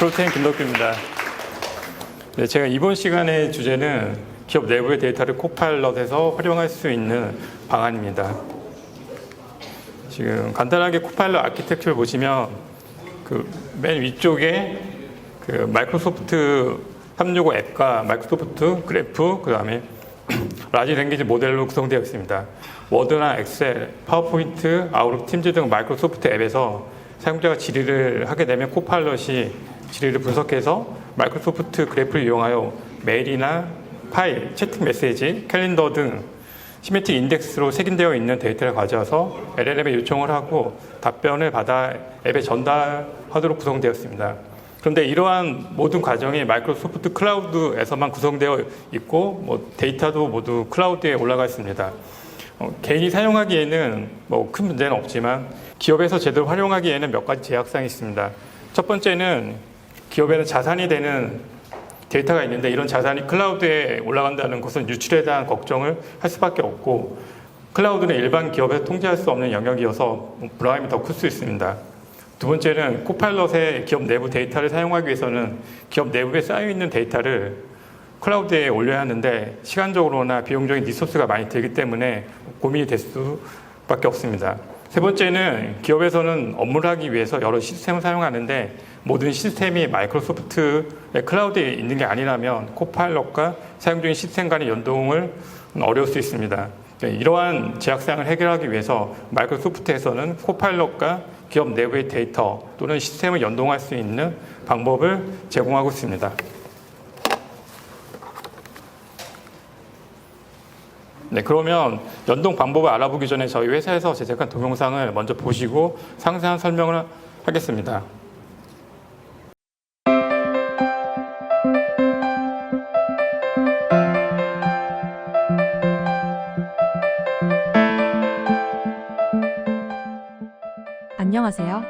프로테인 김덕규입니다. 네, 제가 이번 시간의 주제는 기업 내부의 데이터를 코파일럿에서 활용할 수 있는 방안입니다. 지금 간단하게 코파일럿 아키텍처를 보시면 그 맨 위쪽에 그 마이크로소프트 365 앱과 마이크로소프트 그래프, 그 다음에 라지 랭귀지 모델로 구성되어 있습니다. 워드나 엑셀, 파워포인트, 아웃룩, 팀즈 등 마이크로소프트 앱에서 사용자가 질의를 하게 되면 코파일럿이 질의를 분석해서 마이크로소프트 그래프를 이용하여 메일이나 파일, 채팅 메시지, 캘린더 등 시메틱 인덱스로 색인되어 있는 데이터를 가져와서 LLM에 요청을 하고 답변을 받아 앱에 전달하도록 구성되었습니다. 그런데 이러한 모든 과정이 마이크로소프트 클라우드에서만 구성되어 있고 데이터도 모두 클라우드에 올라가 있습니다. 개인이 사용하기에는 큰 문제는 없지만 기업에서 제대로 활용하기에는 몇 가지 제약사항이 있습니다. 첫 번째는 기업에는 자산이 되는 데이터가 있는데 이런 자산이 클라우드에 올라간다는 것은 유출에 대한 걱정을 할 수밖에 없고, 클라우드는 일반 기업에서 통제할 수 없는 영역이어서 불안함이 더 클 수 있습니다. 두 번째는 코파일럿의 기업 내부 데이터를 사용하기 위해서는 기업 내부에 쌓여있는 데이터를 클라우드에 올려야 하는데 시간적으로나 비용적인 리소스가 많이 들기 때문에 고민이 될 수밖에 없습니다. 세 번째는 기업에서는 업무를 하기 위해서 여러 시스템을 사용하는데 모든 시스템이 마이크로소프트의 클라우드에 있는 게 아니라면 코파일럿과 사용 중인 시스템 간의 연동을 어려울 수 있습니다. 이러한 제약사항을 해결하기 위해서 마이크로소프트에서는 코파일럿과 기업 내부의 데이터 또는 시스템을 연동할 수 있는 방법을 제공하고 있습니다. 네, 그러면 연동 방법을 알아보기 전에 저희 회사에서 제작한 동영상을 먼저 보시고 상세한 설명을 하겠습니다. 안녕하세요.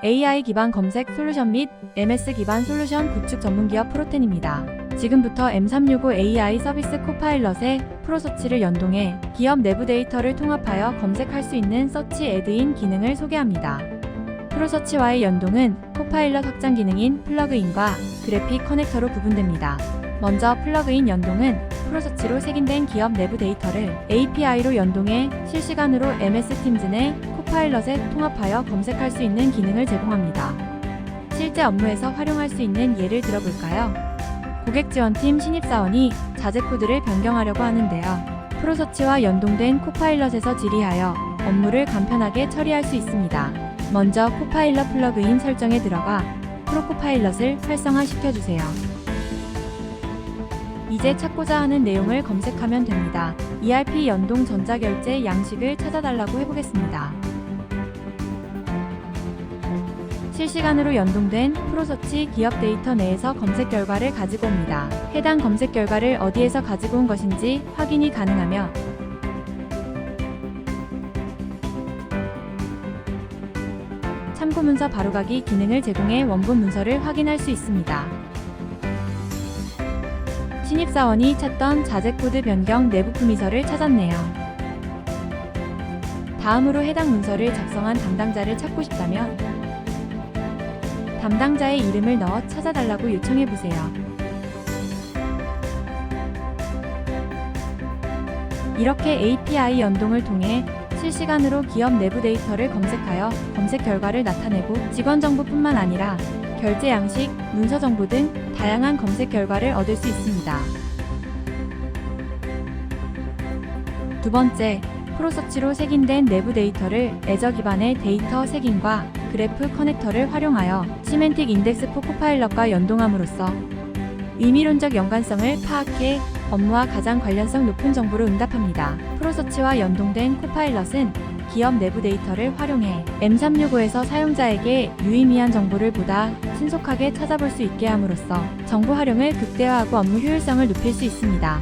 AI 기반 검색 솔루션 및 MS 기반 솔루션 구축 전문기업 프로텐입니다. 지금부터 M365 AI 서비스 코파일럿의 프로서치를 연동해 기업 내부 데이터를 통합하여 검색할 수 있는 서치 애드인 기능을 소개합니다. 프로서치와의 연동은 코파일럿 확장 기능인 플러그인과 그래픽 커넥터로 구분됩니다. 먼저 플러그인 연동은 프로서치로 색인된 기업 내부 데이터를 API로 연동해 실시간으로 MS 팀즈 내 코파일럿에 통합하여 검색할 수 있는 기능을 제공합니다. 실제 업무에서 활용할 수 있는 예를 들어볼까요? 고객지원팀 신입사원이 자재 코드를 변경하려고 하는데요. 프로서치와 연동된 코파일럿에서 질의하여 업무를 간편하게 처리할 수 있습니다. 먼저 코파일럿 플러그인 설정에 들어가 프로코파일럿을 활성화시켜주세요. 이제 찾고자 하는 내용을 검색하면 됩니다. ERP 연동 전자결제 양식을 찾아달라고 해보겠습니다. 실시간으로 연동된 프로서치 기업 데이터 내에서 검색 결과를 가지고 옵니다. 해당 검색 결과를 어디에서 가지고 온 것인지 확인이 가능하며 참고 문서 바로가기 기능을 제공해 원본 문서를 확인할 수 있습니다. 신입사원이 찾던 자재 코드 변경 내부 품위서를 찾았네요. 다음으로 해당 문서를 작성한 담당자를 찾고 싶다면 담당자의 이름을 넣어 찾아달라고 요청해보세요. 이렇게 API 연동을 통해 실시간으로 기업 내부 데이터를 검색하여 검색 결과를 나타내고 직원 정보뿐만 아니라 결제 양식, 문서 정보 등 다양한 검색 결과를 얻을 수 있습니다. 두 번째, 프로서치로 색인된 내부 데이터를 애저 기반의 데이터 색인과 그래프 커넥터를 활용하여 시멘틱 인덱스 포 코파일럿과 연동함으로써 의미론적 연관성을 파악해 업무와 가장 관련성 높은 정보로 응답합니다. 프로서치와 연동된 코파일럿은 기업 내부 데이터를 활용해 M365에서 사용자에게 유의미한 정보를 보다 신속하게 찾아볼 수 있게 함으로써 정보 활용을 극대화하고 업무 효율성을 높일 수 있습니다.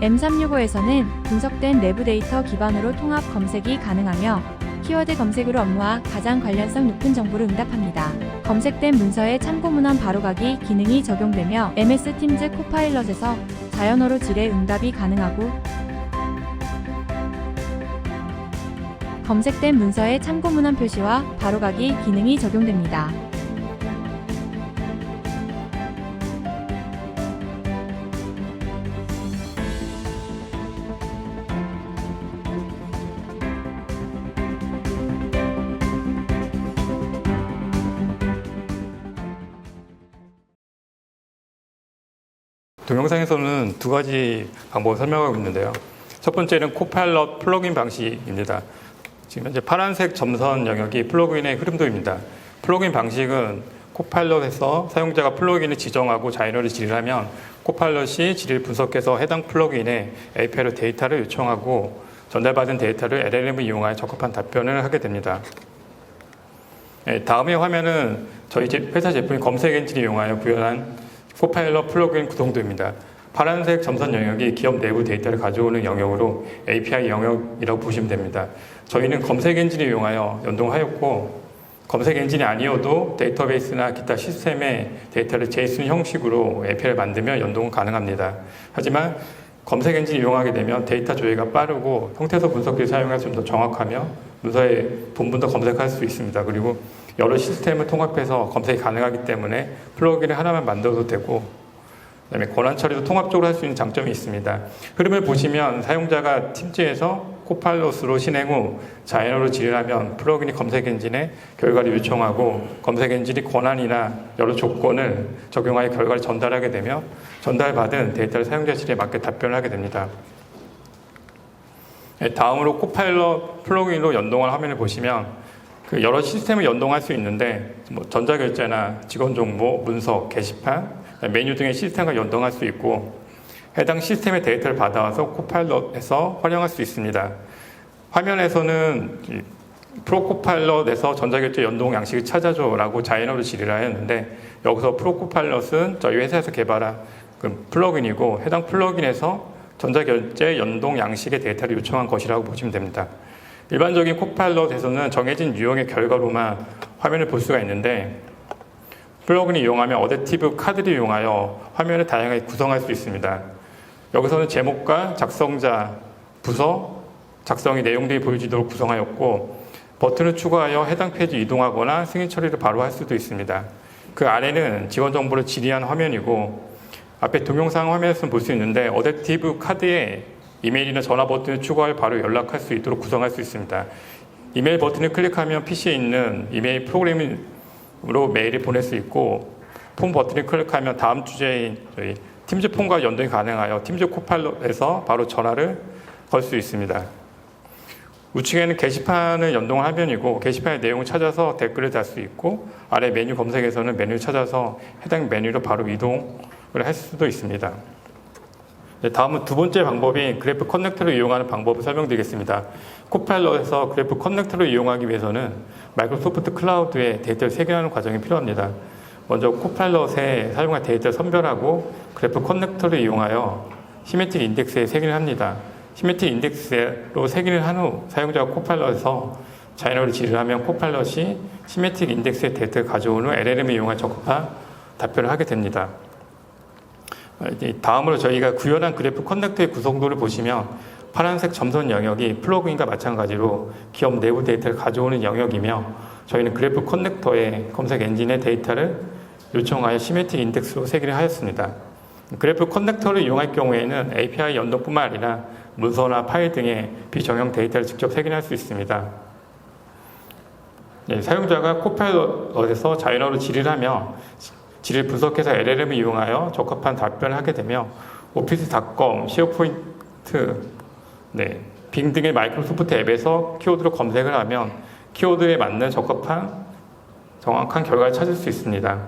M365에서는 분석된 내부 데이터 기반으로 통합 검색이 가능하며 키워드 검색으로 업무와 가장 관련성 높은 정보를 응답합니다. 검색된 문서의 참고 문헌 바로가기 기능이 적용되며 MS 팀즈 코파일럿에서 자연어로 질의 응답이 가능하고 검색된 문서의 참고 문헌 표시와 바로가기 기능이 적용됩니다. 동영상에서는 두 가지 방법을 설명하고 있는데요. 첫 번째는 코파일럿 플러그인 방식입니다. 지금 현재 파란색 점선 영역이 플러그인의 흐름도입니다. 플러그인 방식은 코파일럿에서 사용자가 플러그인을 지정하고 자이너를 지리하면 코파일럿이 지리를 분석해서 해당 플러그인에 API로 데이터를 요청하고 전달받은 데이터를 LLM을 이용하여 적합한 답변을 하게 됩니다. 다음의 화면은 저희 회사 제품인 검색 엔진을 이용하여 구현한 코파일럿 플러그인 구성도입니다. 파란색 점선 영역이 기업 내부 데이터를 가져오는 영역으로 API 영역이라고 보시면 됩니다. 저희는 검색 엔진을 이용하여 연동하였고 검색 엔진이 아니어도 데이터베이스나 기타 시스템의 데이터를 JSON 형식으로 API를 만들면 연동은 가능합니다. 하지만 검색 엔진을 이용하게 되면 데이터 조회가 빠르고 형태소 분석기를 사용해서 좀 더 정확하며 문서에 본문도 검색할 수 있습니다. 그리고 여러 시스템을 통합해서 검색이 가능하기 때문에 플러그인을 하나만 만들어도 되고 그다음에 권한 처리도 통합적으로 할 수 있는 장점이 있습니다. 흐름을 보시면 사용자가 팀즈에서 코파일럿으로 실행 후 자이너로 지휘하면 플러그인이 검색 엔진에 결과를 요청하고 검색 엔진이 권한이나 여러 조건을 적용하여 결과를 전달하게 되며 전달받은 데이터를 사용자 질에 맞게 답변을 하게 됩니다. 다음으로 코파일럿 플러그인으로 연동한 화면을 보시면 여러 시스템을 연동할 수 있는데 전자결제나 직원정보, 문서, 게시판, 메뉴 등의 시스템과 연동할 수 있고 해당 시스템의 데이터를 받아와서 코파일럿에서 활용할 수 있습니다. 화면에서는 프로코파일럿에서 전자결제 연동 양식을 찾아줘라고 자이너로 질의를 하였는데 여기서 프로코파일럿은 저희 회사에서 개발한 플러그인이고 해당 플러그인에서 전자결제 연동 양식의 데이터를 요청한 것이라고 보시면 됩니다. 일반적인 코파일럿에서는 정해진 유형의 결과로만 화면을 볼 수가 있는데 플러그인을 이용하면 어댑티브 카드를 이용하여 화면을 다양하게 구성할 수 있습니다. 여기서는 제목과 작성자, 부서, 작성의 내용 등이 보여지도록 구성하였고 버튼을 추가하여 해당 페이지 이동하거나 승인 처리를 바로 할 수도 있습니다. 그 아래는 직원 정보를 질의한 화면이고 앞에 동영상 화면에서는 볼 수 있는데 어댑티브 카드에 이메일이나 전화 버튼을 추가하여 바로 연락할 수 있도록 구성할 수 있습니다. 이메일 버튼을 클릭하면 PC에 있는 이메일 프로그램으로 메일을 보낼 수 있고 폰 버튼을 클릭하면 다음 주제인 저희 팀즈 폰과 연동이 가능하여 팀즈 코파일럿에서 바로 전화를 걸 수 있습니다. 우측에는 게시판을 연동한 화면이고 게시판의 내용을 찾아서 댓글을 달 수 있고 아래 메뉴 검색에서는 메뉴를 찾아서 해당 메뉴로 바로 이동을 할 수도 있습니다. 다음은 두 번째 방법인 그래프 커넥터를 이용하는 방법을 설명드리겠습니다. 코파일럿에서 그래프 커넥터를 이용하기 위해서는 마이크로소프트 클라우드에 데이터를 세개하는 과정이 필요합니다. 먼저 코파일럿에 사용할 데이터를 선별하고 그래프 커넥터를 이용하여 시메트릭 인덱스에 세기를 합니다. 시메트릭 인덱스로 세기를 한 후 사용자가 코파일럿에서 자이너를 지휘하면 코파일럿이 시메트릭 인덱스의 데이터를 가져온 후 LLM을 이용해 적합한 답변을 하게 됩니다. 다음으로 저희가 구현한 그래프 커넥터의 구성도를 보시면 파란색 점선 영역이 플러그인과 마찬가지로 기업 내부 데이터를 가져오는 영역이며 저희는 그래프 커넥터에 검색 엔진의 데이터를 요청하여 시메트릭 인덱스로 세기를 하였습니다. 그래프 커넥터를 이용할 경우에는 API 연동뿐만 아니라 문서나 파일 등의 비정형 데이터를 직접 세기할 수 있습니다. 사용자가 코파일럿에서 자이너로 질의를 하며 질을 분석해서 LLM을 이용하여 적합한 답변을 하게 되며 오피스.com, 쉐어포인트, 빙 등의 마이크로소프트 앱에서 키워드로 검색을 하면 키워드에 맞는 적합한 정확한 결과를 찾을 수 있습니다.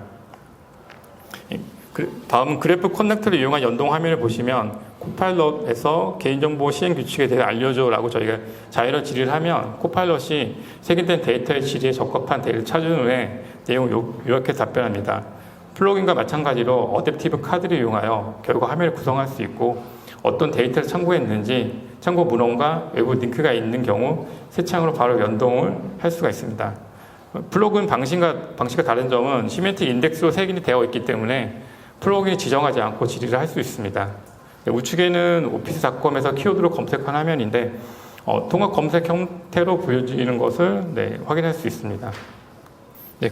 다음은 그래프 커넥터를 이용한 연동 화면을 보시면 코파일럿에서 개인정보 시행 규칙에 대해 알려줘라고 저희가 자이너 질의를 하면 코파일럿이 색인된 데이터의 질의에 적합한 데이터를 찾은 후에 내용을 요약해서 답변합니다. 플러그인과 마찬가지로 어댑티브 카드를 이용하여 결과 화면을 구성할 수 있고 어떤 데이터를 참고했는지 참고 문헌과 외부 링크가 있는 경우 새 창으로 바로 연동을 할 수가 있습니다. 플러그인 방식과 다른 점은 시메트릭 인덱스로 색인이 되어 있기 때문에 플러그인이 지정하지 않고 질의를 할 수 있습니다. 우측에는 오피스.com에서 키워드로 검색한 화면인데 통합 검색 형태로 보여지는 것을 확인할 수 있습니다.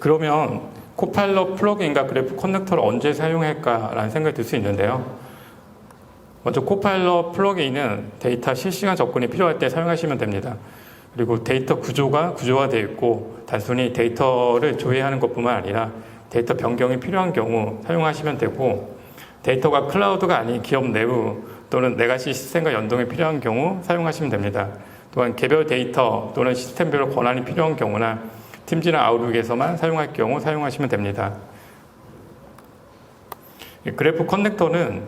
그러면 코파일럿 플러그인과 그래프 커넥터를 언제 사용할까라는 생각이 들 수 있는데요. 먼저 코파일럿 플러그인은 데이터 실시간 접근이 필요할 때 사용하시면 됩니다. 그리고 데이터 구조가 구조화되어 있고 단순히 데이터를 조회하는 것뿐만 아니라 데이터 변경이 필요한 경우 사용하시면 되고 데이터가 클라우드가 아닌 기업 내부 또는 레가시 시스템과 연동이 필요한 경우 사용하시면 됩니다. 또한 개별 데이터 또는 시스템별 권한이 필요한 경우나 팀즈나 아웃룩에서만 사용할 경우 사용하시면 됩니다. 그래프 커넥터는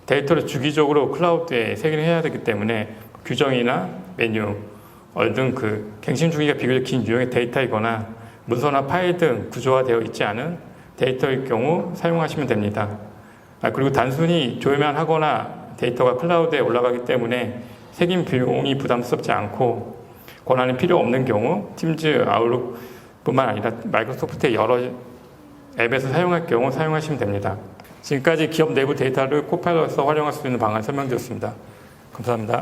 데이터를 주기적으로 클라우드에 세기해야 되기 때문에 규정이나 메뉴 등 갱신 주기가 비교적 긴 유형의 데이터이거나 문서나 파일 등 구조화되어 있지 않은 데이터일 경우 사용하시면 됩니다. 그리고 단순히 조회만 하거나 데이터가 클라우드에 올라가기 때문에 세김 비용이 부담스럽지 않고 권한이 필요 없는 경우 팀즈, 아웃룩뿐만 아니라 마이크로소프트의 여러 앱에서 사용할 경우 사용하시면 됩니다. 지금까지 기업 내부 데이터를 코파일럿에서 활용할 수 있는 방안 설명드렸습니다. 감사합니다.